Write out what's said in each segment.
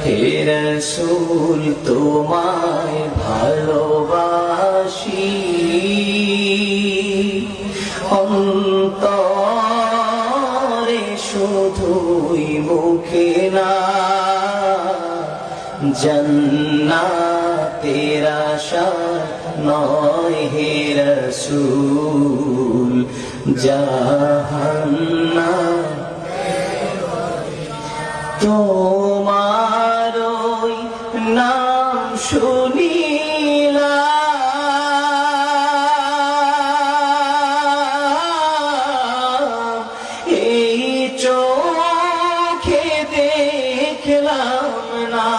হে রাসূল তোমায় ভালোবাসি অন্তরে শুধুই মুখে না জান্নাতের আশা নয় হে রাসূল জাহান্নাম তোমার ওই নাম শুনিলাম এই চোখে দেখলাম না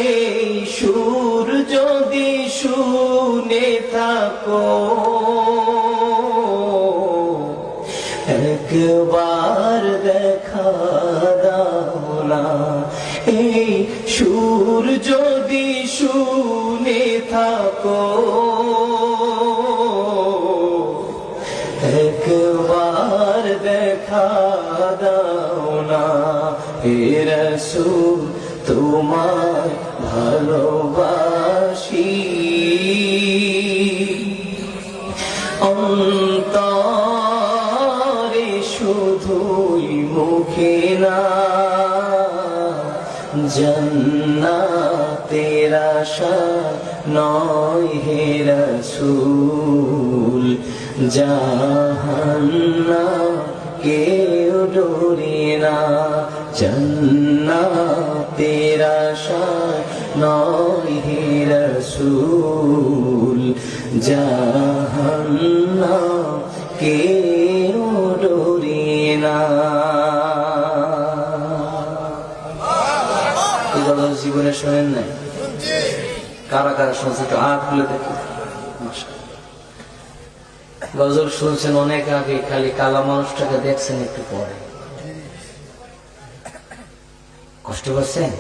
এই সুর যদি শুনে থাকো একবার দেখা দাও না এই সুর যদি শুনে থাকো একবার দেখা দাও না হে রাসূল তোমায় ভালোবাসি অন্তরে শুধুই মুখে না জান্নাতের আশা নয় হে রাসূল জাহান্নাম কেউ ডোরে না জান্নাতের আশা নয় হে রাসূল জাহান্নাম কেউ ডোরে না। এই কথা জীবনে শোনেন নাই? কারা কারা শুনছে একটু হাত খুলে দেখি। গজল শুনছেন অনেক আগে, খালি কালা মানুষটাকে দেখছেন একটু পরে। কষ্ট পাচ্ছেন?